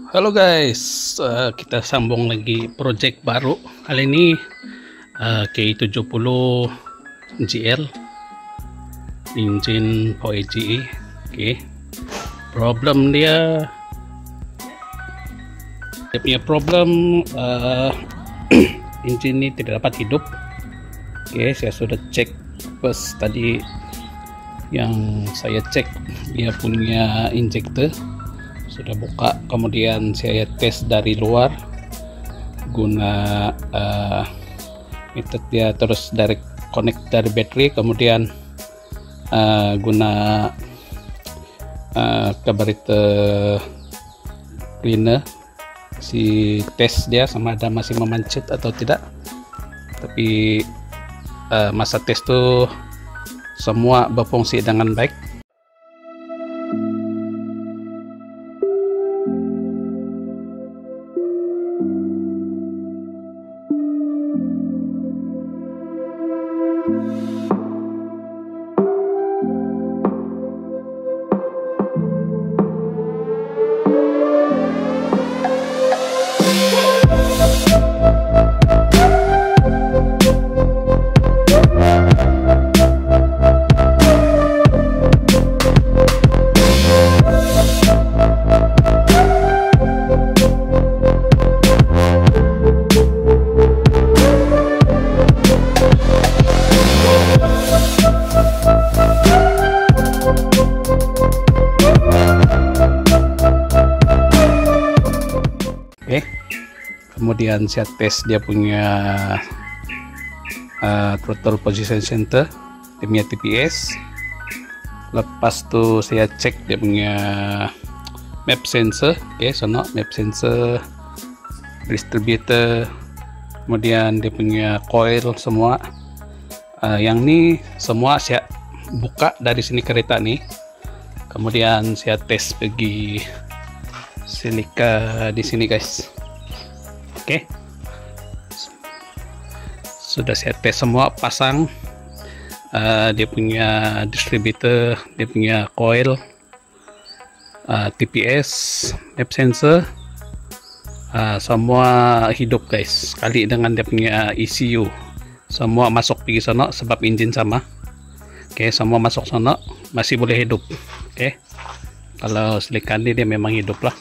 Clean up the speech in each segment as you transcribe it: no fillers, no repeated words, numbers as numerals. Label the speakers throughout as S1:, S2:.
S1: Halo guys, kita sambung lagi project baru. Kali ini K70 GL engine POEGE. Oke. Problem dia punya problem engine ini tidak dapat hidup. Oke, saya sudah cek pas tadi yang saya cek dia punya injektor sudah buka, kemudian saya tes dari luar guna method dia terus direct connect dari baterai, kemudian guna carburetor cleaner si tes dia sama ada masih memancut atau tidak. Tapi masa tes tuh semua berfungsi dengan baik. Kemudian saya tes dia punya throttle position center, dia punya TPS. Lepas tuh saya cek dia punya map sensor, sono map sensor, distributor, kemudian dia punya coil semua. Yang ini semua saya buka dari sini kereta nih. Kemudian saya tes pergi silika di sini guys. Oke, sudah saya tes semua, pasang dia punya distributor, dia punya coil, TPS, map sensor, semua hidup guys. Sekali dengan dia punya ECU semua masuk pergi sono sebab engine sama. Oke, semua masuk sono masih boleh hidup. Oke, kalau selikan dia memang hidup lah.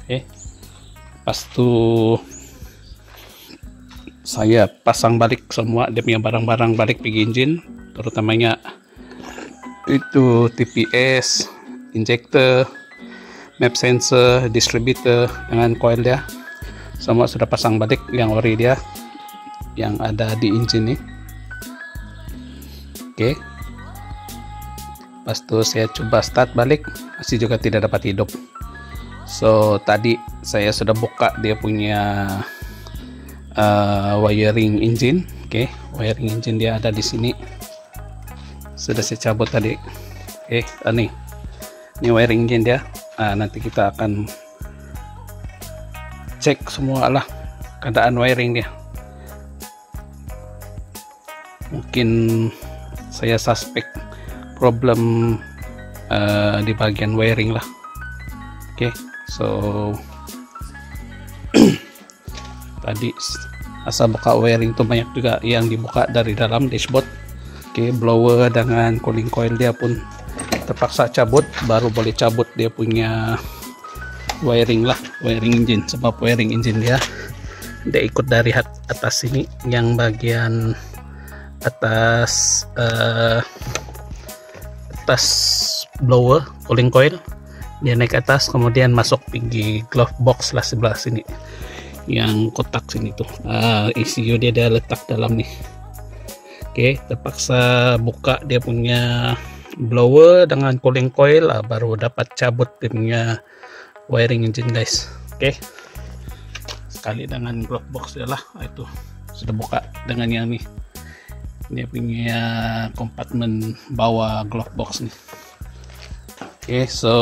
S1: Oke, pas tuh saya pasang balik semua dia punya barang-barang balik pergi engine, terutamanya itu TPS, injector, map sensor, distributor dengan coil dia semua sudah pasang balik yang ori dia yang ada di engine nih. Oke, pas itu saya coba start balik masih juga tidak dapat hidup. So tadi saya sudah buka dia punya wiring engine. Oke, wiring engine dia ada di sini, sudah saya cabut tadi. Oke, ini wiring engine dia. Nanti kita akan cek semua lah keadaan wiring dia. Mungkin saya suspek problem di bagian wiring lah. Oke, so tadi asal buka wiring itu banyak juga yang dibuka dari dalam dashboard. Oke, blower dengan cooling coil dia pun terpaksa cabut, baru boleh cabut dia punya wiring lah, wiring engine, sebab wiring engine dia ikut dari atas sini, yang bagian atas atas blower cooling coil dia naik atas, kemudian masuk pergi glove box lah sebelah sini, yang kotak sini tuh. ECU dia letak dalam nih. Oke, terpaksa buka dia punya blower dengan cooling coil baru dapat cabut dia punya wiring engine guys. Oke, sekali dengan glove box dia lah, itu sudah buka dengan yang nih, dia punya kompartemen bawah glove box nih. Oke, so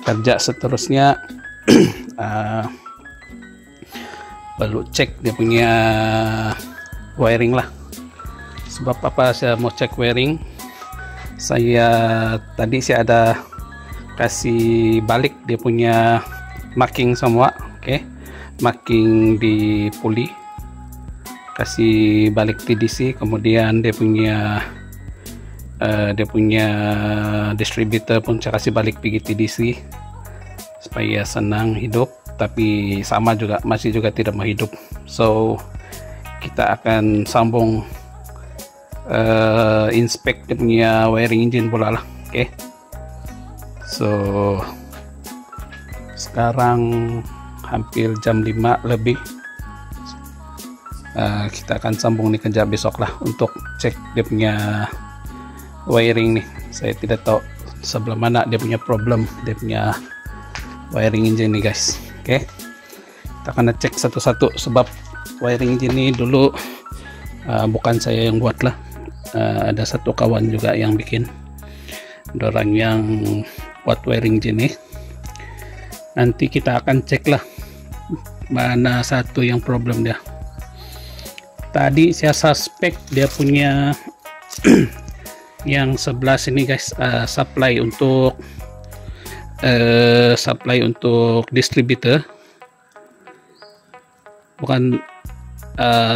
S1: kerja seterusnya perlu cek dia punya wiring lah. Sebab apa saya mau cek wiring, Tadi saya ada kasih balik dia punya marking semua, oke. Marking di puli, kasih balik TDC, kemudian dia punya distributor pun saya kasih balik pergi TDC supaya senang hidup, tapi sama juga masih juga tidak mau hidup. So kita akan sambung inspect dia punya wiring engine pula lah, oke. So sekarang hampir jam 5 lebih. Kita akan sambung nih kerja besok lah untuk cek dia punya wiring nih. Saya tidak tahu sebelah mana dia punya problem, dia punya wiring engine nih guys, oke. Kita akan cek satu-satu sebab wiring engine ini dulu bukan saya yang buat lah. Ada satu kawan juga yang bikin, orang yang buat wiring engine nih. Nanti kita akan cek lah mana satu yang problem dia. Tadi saya suspek dia punya yang sebelah sini guys, supply untuk distributor, bukan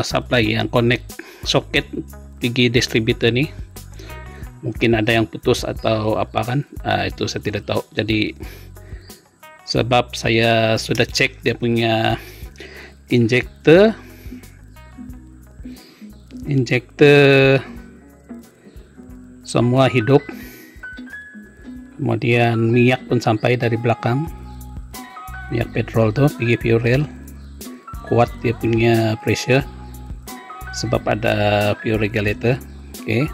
S1: supply yang connect soket pergi distributor nih. Mungkin ada yang putus atau apa kan, itu saya tidak tahu. Jadi sebab saya sudah cek dia punya injector semua hidup, kemudian minyak pun sampai dari belakang, minyak petrol tuh pergi fuel, kuat dia punya pressure sebab ada fuel regulator, oke.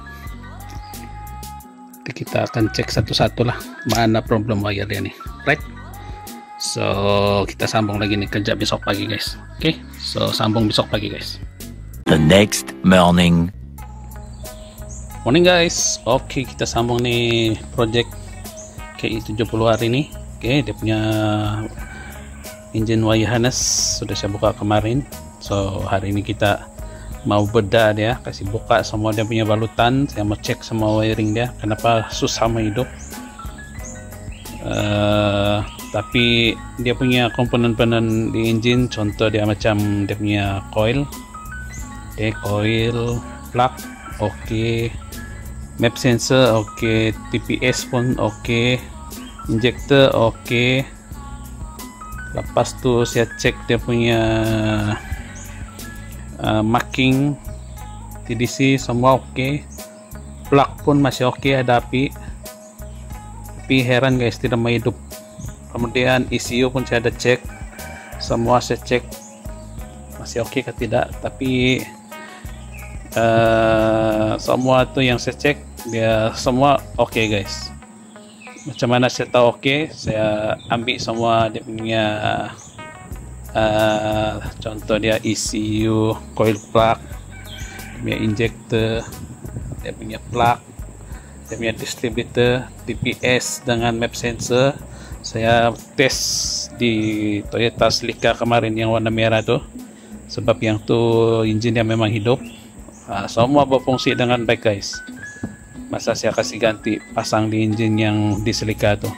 S1: Kita akan cek satu-satu lah mana problem wire dia nih, right? So kita sambung lagi nih kerja besok pagi guys, oke. So sambung besok pagi guys.
S2: The next morning
S1: Guys, oke, kita sambung nih project KI70 hari ini. Oke, dia punya engine wire harness sudah saya buka kemarin. So hari ini kita mau bedah dia, kasih buka semua dia punya balutan. Saya mau cek semua wiring dia, kenapa susah mau hidup. Tapi dia punya komponen-komponen di engine, contoh dia macam dia punya coil, coil, plug, oke. Map sensor oke, TPS pun oke, injector oke. Lepas tu saya cek dia punya marking TDC semua oke. Plug pun masih oke, ada api. Tapi heran guys, tidak mau hidup. Kemudian ECU pun saya ada cek, semua saya cek masih oke ke tidak. Tapi semua tuh yang saya cek dia semua oke guys. Macam mana saya tahu oke? Saya ambil semua dia punya contoh dia ECU, coil plug, dia punya injector, dia punya plug, dia punya distributor, TPS dengan map sensor. Saya tes di Toyota Celica kemarin yang warna merah tuh, sebab yang tuh engine yang memang hidup. Semua berfungsi dengan baik guys. Masa saya kasih ganti pasang di engine yang di Celica tuh.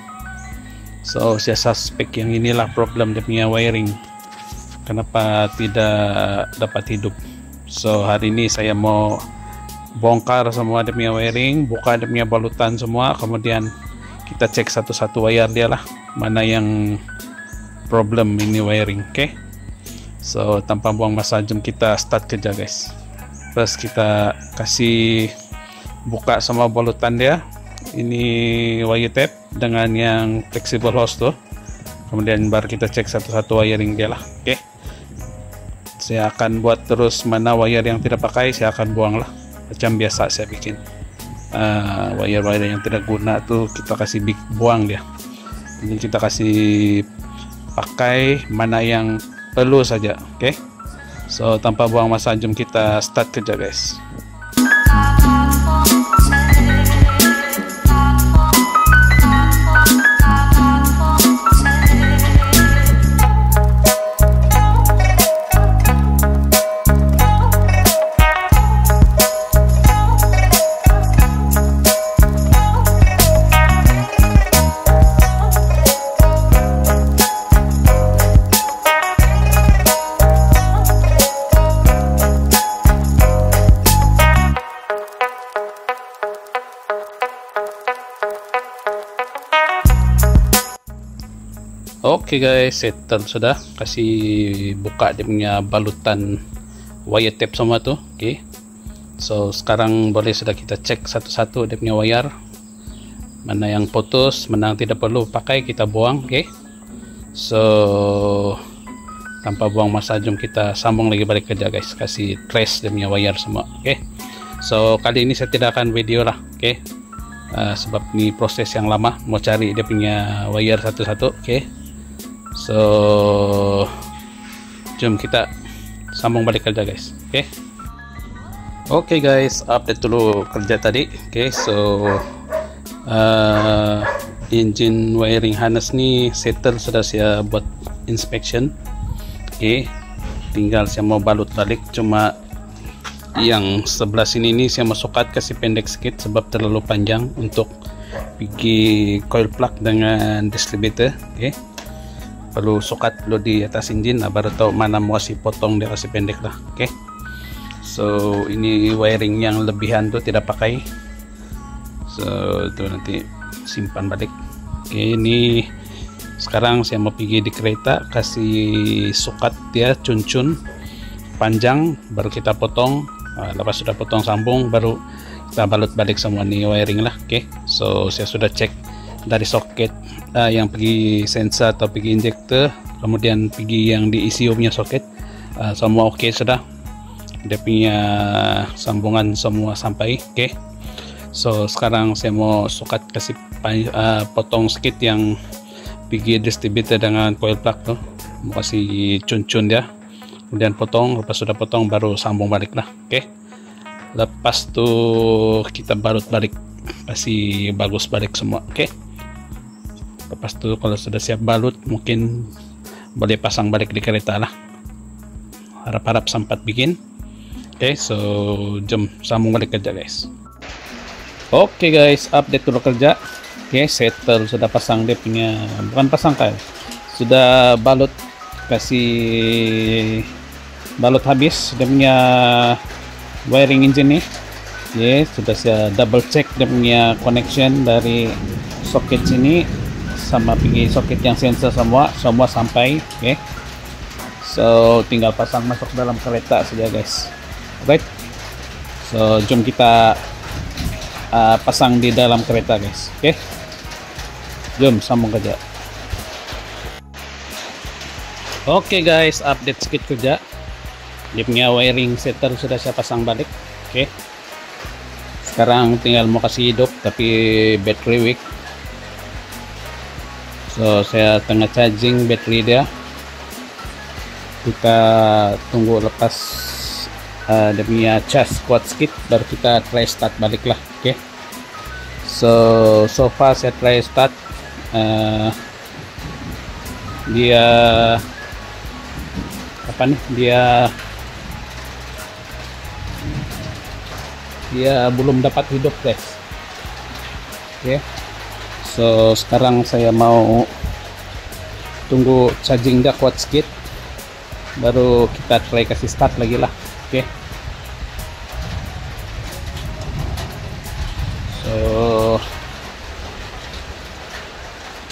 S1: So saya suspek yang inilah problem dia punya wiring, kenapa tidak dapat hidup. So hari ini saya mau bongkar semua dia punya wiring, buka dia punya balutan semua, kemudian kita cek satu-satu wire dia lah, mana yang problem ini wiring, oke. So tanpa buang masa, jom kita start kerja guys. First kita kasih buka semua balutan dia, ini wire tape dengan yang flexible hose tuh, kemudian baru kita cek satu-satu wiring dia lah, oke. Saya akan buat terus, mana wire yang tidak pakai saya akan buang lah, macam biasa saya bikin. Wire-wire yang tidak guna tuh kita kasih buang dia, ini kita kasih pakai mana yang perlu saja, oke. So tanpa buang masa, jom kita start kerja guys. Oke guys, settle sudah. Kasih buka dia punya balutan wire tape semua tuh. Oke. So sekarang boleh sudah kita cek satu-satu dia punya wire. Mana yang putus, mana yang tidak perlu pakai kita buang. Oke. So tanpa buang masa, jom kita sambung lagi balik kerja guys. Kasih trace dia punya wire semua. Oke. So kali ini saya tidak akan video lah. Oke. Sebab ini proses yang lama, mau cari dia punya wire satu-satu. Oke. So jom kita sambung balik kerja guys. Oke guys, update dulu kerja tadi. So engine wiring harness nih settle, sudah saya buat inspection. Tinggal saya mau balut balik, cuma yang sebelah sini ini saya mau sokat kasih pendek sedikit sebab terlalu panjang untuk pergi coil plug dengan distributor. Perlu sokat dulu di atas engine, baru tahu mana mau kasih potong, dia kasih pendek lah. So ini wiring yang lebihan tuh tidak pakai, so itu nanti simpan balik. Ini sekarang saya mau pergi di kereta, kasih sokat dia cun-cun panjang, baru kita potong. Lepas sudah potong sambung, baru kita balut balik semua nih wiring lah. So saya sudah cek dari soket yang pergi sensor atau pergi injector, kemudian pergi yang di ECU punya soket, semua oke sudah. Dia punya sambungan semua sampai. So sekarang saya mau soket kasih potong sedikit yang pergi distributor dengan coil plug tuh, mau kasih cun-cun dia, kemudian potong. Lepas sudah potong baru sambung balik lah. Lepas tuh kita balut balik, kasih bagus balik semua. Lepas tuh kalau sudah siap balut, mungkin boleh pasang balik di kereta lah, harap-harap sempat bikin. So jom sambung balik kerja guys. Oke guys, update dulu kerja. Settle sudah pasang dia punya, bukan pasang kail, sudah balut, kasih balut habis dia punya wiring engine nih. Sudah saya double check dia punya connection dari soket sini sama pergi soket yang sensor, semua sampai. So tinggal pasang masuk dalam kereta saja guys. So jom kita pasang di dalam kereta guys. Jom sambung kerja. Oke guys, update sedikit kerja. Dia punya wiring setter sudah saya pasang balik. Sekarang tinggal mau kasih hidup, tapi battery weak. So saya tengah charging battery dia. Kita tunggu lepas dia punya charge kuat sedikit, baru kita try start balik lah. So far saya try start, dia apa nih, dia belum dapat hidup guys. So sekarang saya mau tunggu charging dia kuat sedikit, baru kita try kasih start lagi lah. So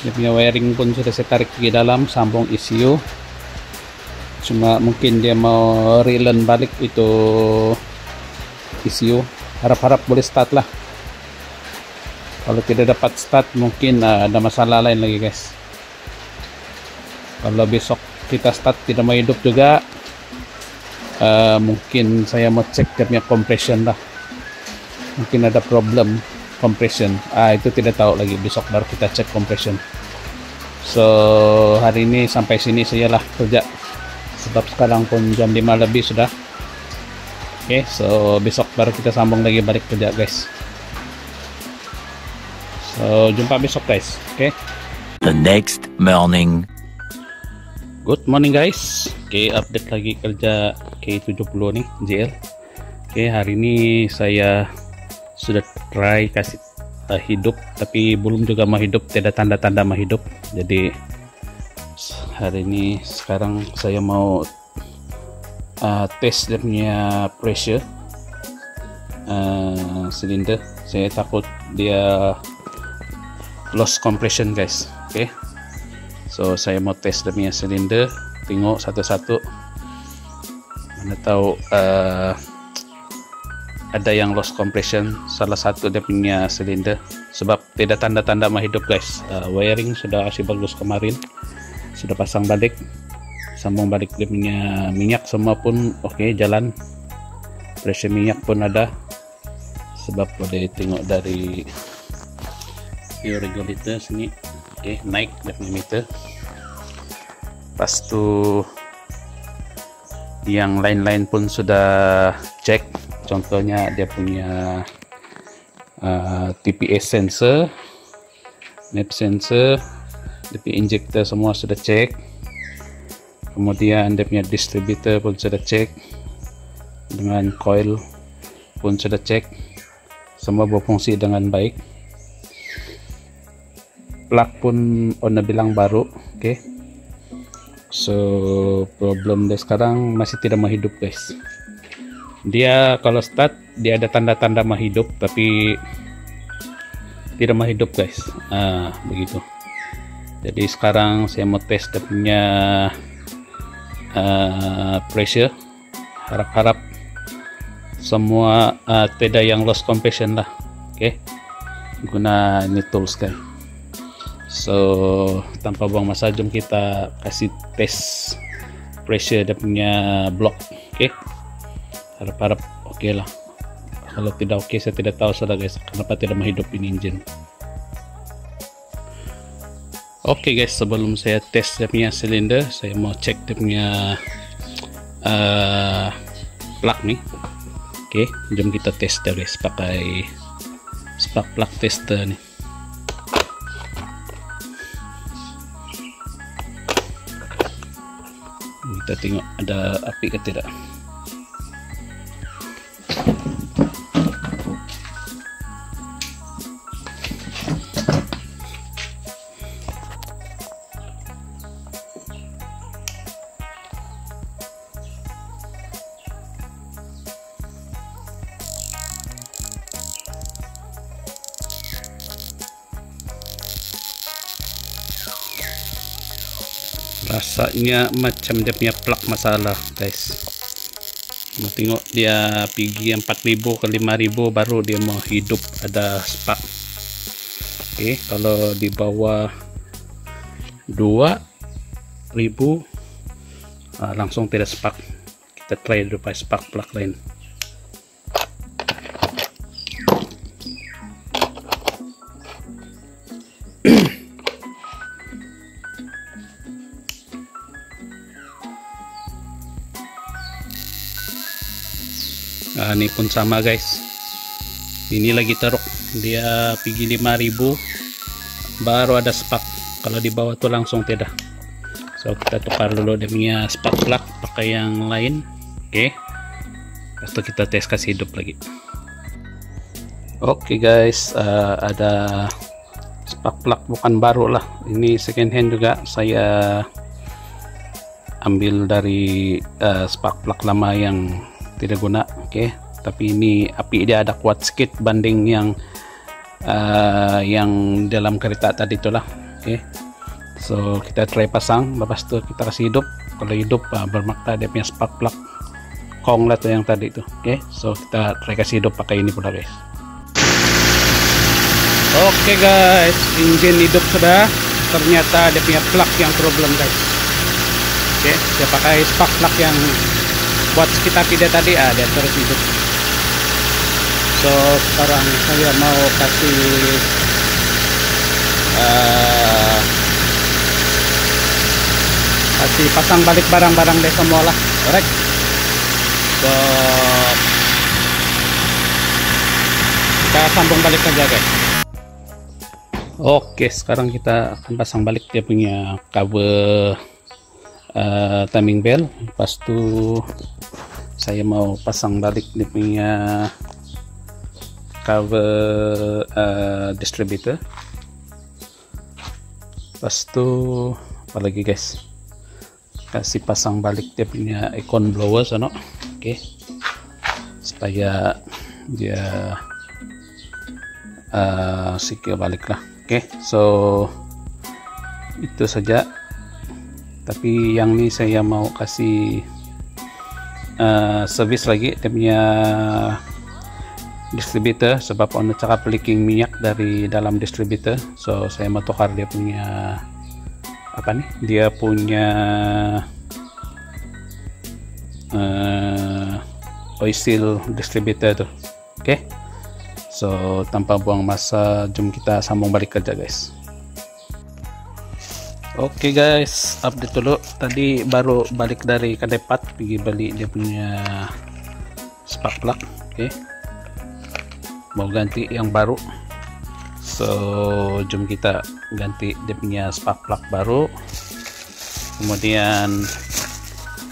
S1: dia punya wiring pun sudah saya tarik ke dalam, sambung ECU, cuma mungkin dia mau relearn balik itu ECU. Harap-harap boleh start lah. Kalau tidak dapat start, mungkin ada masalah lain lagi guys. Kalau besok kita start tidak mau hidup juga, mungkin saya mau cek dia punya compression lah, mungkin ada problem compression. Itu tidak tahu lagi, besok baru kita cek compression. So hari ini sampai sini sajalah kerja, sebab sekarang pun jam 5 lebih sudah. So besok baru kita sambung lagi balik kerja guys. So jumpa besok guys.
S2: The next morning.
S1: Good morning guys. Update lagi kerja K70 nih JL. Hari ini saya sudah try kasih hidup, tapi belum juga mau hidup, tidak tanda-tanda mau hidup. Jadi hari ini sekarang saya mau tes dia punya pressure silinder. Saya takut dia lost compression guys. So saya mau tes dia punya silinder, tengok satu-satu, mana tahu ada yang loss compression salah satu dia punya silinder, sebab tidak tanda-tanda mau hidup guys. Wiring sudah masih bagus kemarin, sudah pasang balik, sambung balik dia punya minyak semua pun oke, jalan, pressure minyak pun ada, sebab boleh tengok dari fuel regulator sini. Oke, naik dia punya meter. Pas tu yang lain-lain pun sudah cek, contohnya dia punya TPS sensor, NAP sensor, dia punya injector semua sudah cek, kemudian dia punya distributor pun sudah cek, dengan coil pun sudah cek, semua berfungsi dengan baik. Plug pun owner bilang baru, oke. So problem dia sekarang masih tidak mau hidup guys. Dia kalau start dia ada tanda-tanda mau hidup tapi tidak mau hidup guys. Begitu. Jadi sekarang saya mau tes dia punya pressure. Harap-harap semua tidak yang loss compression lah, oke. Guna ini tools guys. So tanpa buang masa, jom kita kasih tes pressure dia punya block, oke. Harap-harap oke lah. Kalau tidak oke, saya tidak tahu sudah guys kenapa tidak menghidup ini engine. Oke guys, sebelum saya tes dia punya silinder, saya mau cek dia punya plug nih. Oke, jom kita tes dia guys pakai spark plug tester nih. Kita tengok ada api ke tidak. Rasanya macam dia punya plug masalah guys. Mau tengok dia pergi 4000 ke 5000 baru dia mau hidup ada spark. Oke, kalau di bawah 2000 langsung tidak spark. Kita try dulu pakai spark plug lain. Ini pun sama guys, ini lagi teruk, dia pergi 5000 baru ada spark, kalau di bawah tuh langsung tidak. So kita tukar dulu dia punya spark plug pakai yang lain, oke. Lepas itu kita tes kasih hidup lagi. Oke guys, ada spark plug bukan baru lah, ini second hand juga, saya ambil dari spark plug lama yang tidak guna, oke. Tapi ini api dia ada kuat sedikit banding yang dalam kereta tadi itulah, oke. So kita try pasang, lepas itu kita kasih hidup. Kalau hidup bermakna dia punya spark plug kong lah tuh yang tadi itu, oke. So kita try kasih hidup pakai ini pula guys. Oke guys, engine hidup sudah. Ternyata dia punya plug yang problem guys. Oke, saya pakai spark plug yang buat sekitar tidak tadi, dia terus hidup. So sekarang saya mau kasih pasang balik barang-barang deh semua lah, alright. So kita sambung balik saja guys. Oke, sekarang kita akan pasang balik dia punya cover timing bell. Lepas itu saya mau pasang balik dia punya cover distributor. Lepas itu apa lagi guys, kasih pasang balik dia punya icon blower sono, oke, supaya dia secure balik lah, oke. So itu saja Tapi yang ini saya mau kasih service lagi dia punya distributor, sebab ono cakap leaking minyak dari dalam distributor. So saya mau tukar dia punya apa nih, dia punya oil seal distributor tuh. Oke. So tanpa buang masa, jom kita sambung balik kerja guys. Oke guys, update dulu. Tadi baru balik dari kedai part, pergi beli dia punya spark plug. Oke, mau ganti yang baru. So jom kita ganti dia punya spark plug baru, kemudian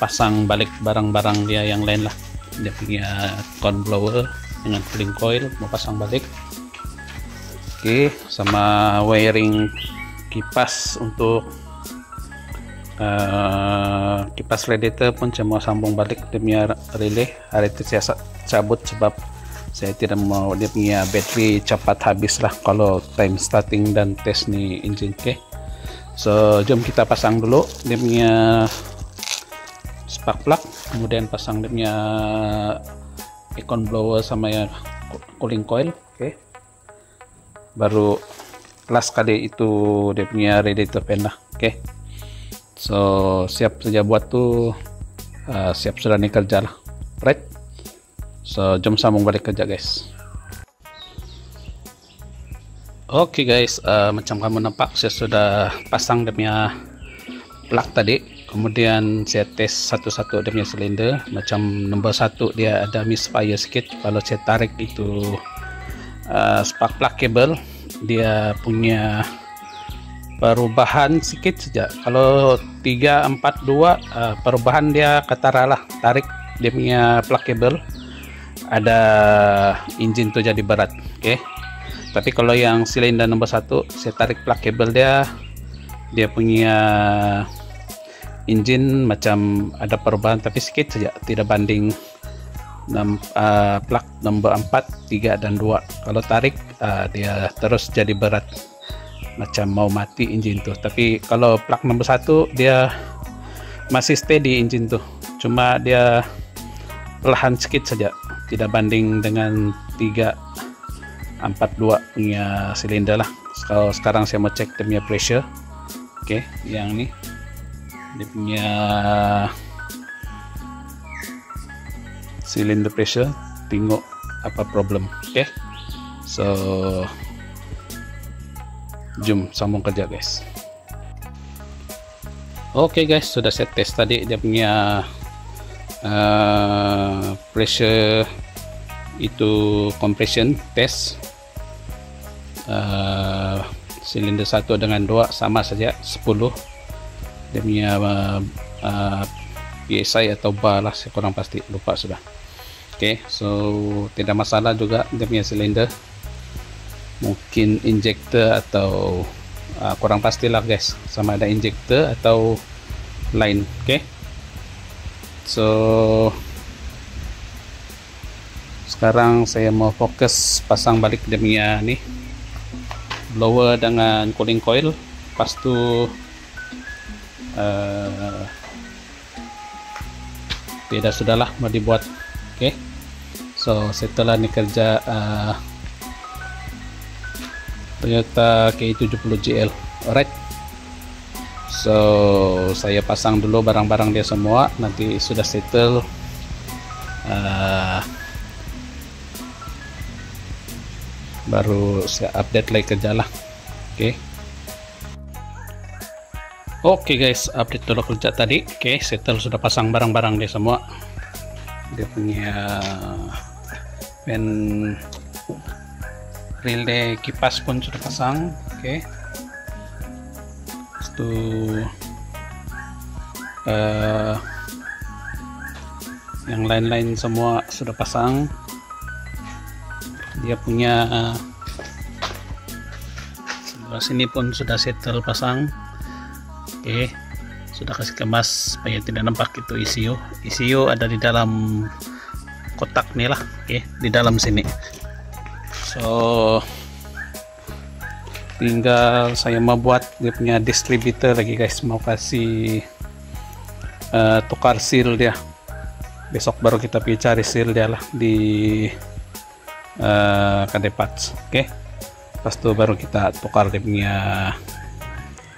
S1: pasang balik barang-barang dia yang lain lah. Dia punya cone blower dengan cooling coil mau pasang balik. Oke, sama wiring kipas untuk kipas radiator pun saya mau sambung balik dia punya relay. Hari itu saya cabut sebab saya tidak mau dia punya battery cepat habis lah kalau time starting dan tes nih engine. Oke, so jom kita pasang dulu dia punya spark plug, kemudian pasang dia punya icon blower sama ya cooling coil. Oke, baru last kali itu dia punya radiator fan lah. Oke, so siap saja buat tuh, siap sudah nih kerja lah, right? So jom sambung balik kerja guys. Oke guys, macam kamu nampak saya sudah pasang dia punya plug tadi, kemudian saya tes satu-satu dia punya silinder. Macam nomor 1 dia ada misfire sedikit, kalau saya tarik itu spark plug cable dia punya perubahan sedikit saja. Kalau 342 perubahan dia ketara lah, tarik dia punya plug cable ada engine tuh jadi berat. Oke, tapi kalau yang silinder nomor 1 saya tarik plug cable dia punya engine macam ada perubahan tapi sedikit saja, tidak banding plug nomor 4, 3 dan 2. Kalau tarik dia terus jadi berat macam mau mati engine tuh. Tapi kalau plug nomor 1 dia masih steady engine tuh, cuma dia perlahan sedikit saja, tidak banding dengan 342 punya silinder lah. Kalau sekarang saya mau cek dia punya pressure. Oke, yang ini dia punya cylinder pressure, tengok apa problem. Oke, so jom sambung kerja guys. Oke guys, sudah saya tes tadi dia punya pressure itu compression test. Silinder 1 dengan 2 sama saja 10 dia punya PSI atau bar lah, saya kurang pasti, lupa sudah. Oke, so tidak masalah juga dia punya silinder, mungkin injector atau kurang pastilah guys, sama ada injector atau line. Oke, so sekarang saya mau fokus pasang balik dia punya nih blower dengan cooling coil. Pas tu beda sudahlah mau dibuat. Oke, so setelah ini kerja Toyota K70GL. Alright, so saya pasang dulu barang-barang dia semua, nanti sudah settle baru saya update lagi kerja lah. Oke guys, update dulu kerja tadi. Oke, settle, sudah pasang barang-barang dia semua. Dia punya fan relay kipas pun sudah pasang. Oke, itu yang lain-lain semua sudah pasang. Dia punya sebelah sini pun sudah settle pasang. Oke, sudah kasih kemas supaya tidak nampak itu ECU. ECU ada di dalam kotak nih lah. Oke, di dalam sini. So tinggal saya mau buat dia punya distributor lagi guys, mau kasih tukar seal dia. Besok baru kita pergi cari seal dia lah di Kedai Parts. Oke. Pas itu baru kita tukar dia punya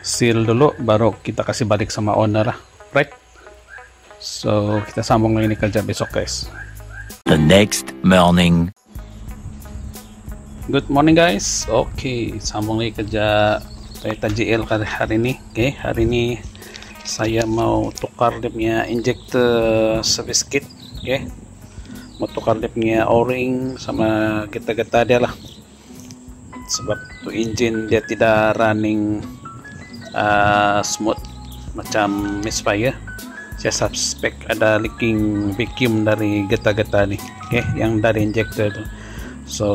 S1: seal dulu, baru kita kasih balik sama owner lah, right? So kita sambung lagi kerja besok guys.
S2: The next morning.
S1: Good morning guys. Oke, sambung lagi kerja Toyota GL hari ini. Oke, hari ini saya mau tukar dia punya injector service kit. Oke, mau tukar dia punya o-ring sama geta-geta dia lah, sebab tuh engine dia tidak running smooth macam misfire. Saya suspek ada leaking vacuum dari geta-geta nih, oke, yang dari injector itu. So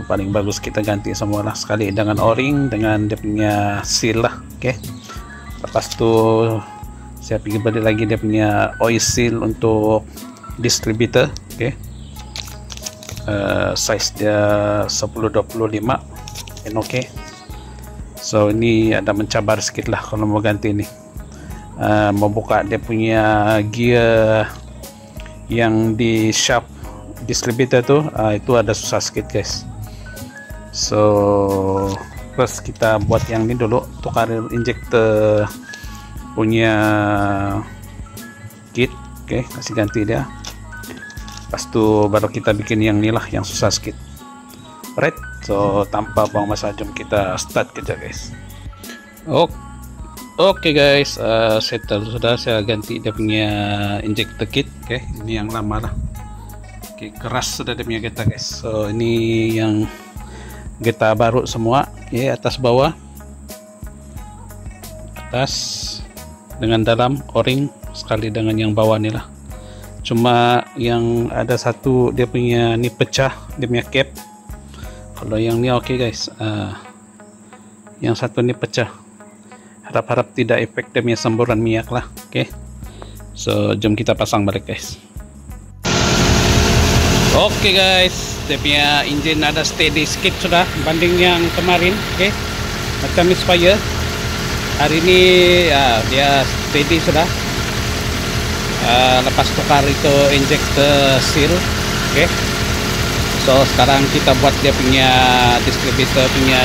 S1: paling bagus kita ganti semua lah sekali dengan o-ring, dengan dia punya seal lah, oke. Lepas itu saya pergi beli lagi dia punya oil seal untuk distributor, oke. Size dia 10-25 and oke. So ini ada mencabar sedikit lah kalau mau ganti ini. Mau buka dia punya gear yang di shaft distributor tuh, itu ada susah sedikit guys. So first kita buat yang ini dulu, tukar injector punya kit, oke, kasih ganti dia. Pas itu baru kita bikin yang inilah yang susah sedikit, right? So tanpa buang masa, jom kita start kerja guys. Oke guys, settle sudah, saya ganti dia punya injector kit. Oke, ini yang lama lah. Oke, keras sudah dia punya geta guys. So ini yang geta baru semua, ya, atas bawah, atas dengan dalam o-ring sekali dengan yang bawah nih lah. Cuma yang ada satu dia punya ini pecah, dia punya cap. Kalau yang ini oke guys, yang satu ini pecah. Harap-harap tidak efek dia punya semburan minyak lah, oke. So jom kita pasang balik guys. Oke guys, dia punya engine ada steady sedikit sudah banding yang kemarin, oke. Macam misfire. Hari ini ya, dia steady sudah. Lepas tukar itu injector seal, oke. So sekarang kita buat dia punya distributor punya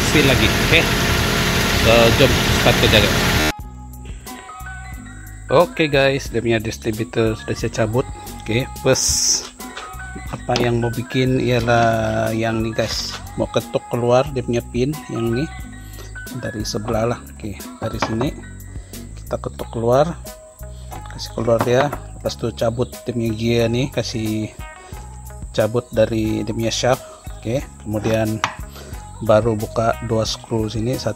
S1: seal lagi, oke. So jom start kerja guys. Oke guys, dia punya distributor sudah saya cabut, oke. First apa yang mau bikin ialah yang ini guys, mau ketuk keluar dia punya pin yang ini dari sebelah lah, oke. Dari sini kita ketuk keluar, kasih keluar dia. Lepas itu cabut dia punya gear nih, kasih cabut dari dia punya shaft, oke. Kemudian baru buka dua screw sini, 1,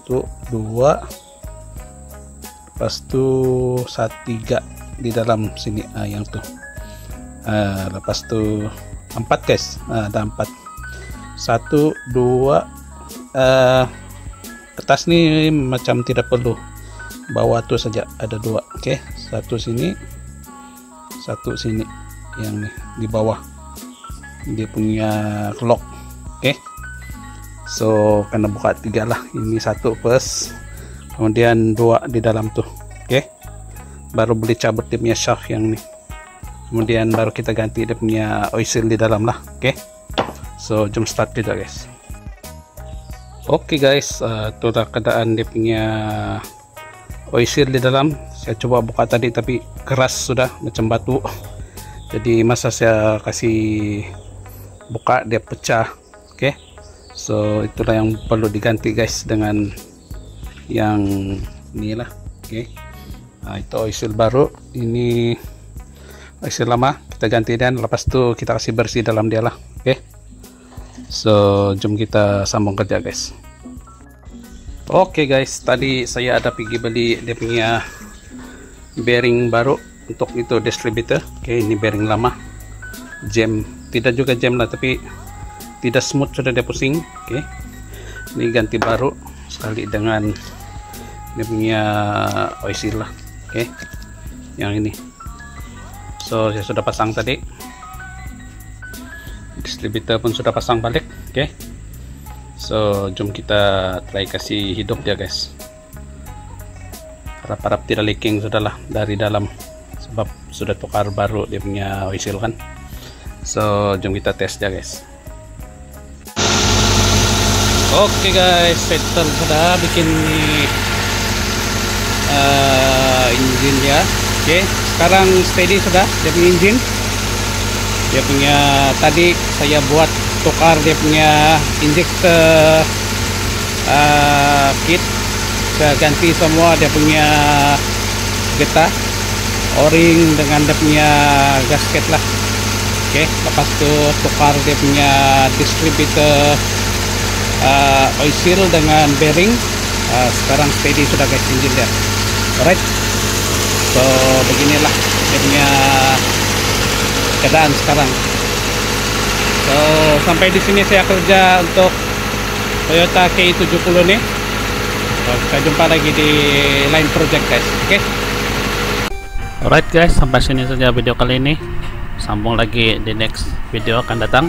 S1: 2, lepas itu 3 di dalam sini, yang tuh. Lepas itu 4 guys, ada 4, 1, 2, atas nih macam tidak perlu, bawah tuh saja ada 2, oke. 1 sini, 1 sini, yang nih di bawah dia punya lock, oke. So karena buka 3 lah, ini 1 first, kemudian 2 di dalam tuh, oke. Baru beli cabut dia punya shaft yang nih, kemudian baru kita ganti dia punya oil seal di dalam lah, oke. So jom start kita guys. Oke guys, itulah keadaan dia punya oil seal di dalam. Saya coba buka tadi tapi keras sudah macam batu, jadi masa saya kasih buka dia pecah, oke. So itulah yang perlu diganti guys dengan yang inilah, oke. Itu oil seal baru, ini oil seal lama kita ganti, dan lepas itu kita kasih bersih dalam dia lah, oke. So jom kita sambung kerja guys. Oke guys, tadi saya ada pergi beli dia punya bearing baru untuk itu distributor, oke. Ini bearing lama, jam, tidak juga jam lah tapi tidak smooth, sudah dia pusing, oke. Ini ganti baru sekali dengan dia punya oil seal lah, oke. Yang ini, so saya sudah pasang tadi, distributor pun sudah pasang balik, oke. So jom kita try kasih hidup dia guys. Harap-harap tidak leaking sudahlah dari dalam, sebab sudah tukar baru dia punya oil seal kan. So jom kita tes ya guys. Oke guys, settle sudah bikin engine ya. Oke, sekarang steady sudah dia punya engine. Dia punya tadi saya buat tukar dia punya injector kit, saya ganti semua dia punya getah, o-ring dengan dia punya gasket lah. Oke, lepas itu tukar dia punya distributor oil seal dengan bearing. Sekarang steady sudah guys engine dia. Alright, so beginilah dia punya keadaan sekarang. So sampai di sini saya kerja untuk Toyota K70 nih. So, kita jumpa lagi di lain project guys. Oke. Alright guys, sampai sini saja video kali ini. Sambung lagi di next video akan datang.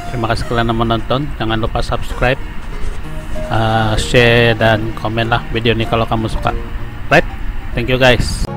S1: Terima kasih kalian yang menonton. Jangan lupa subscribe, share dan komen lah video ini kalau kamu suka. Right, thank you guys.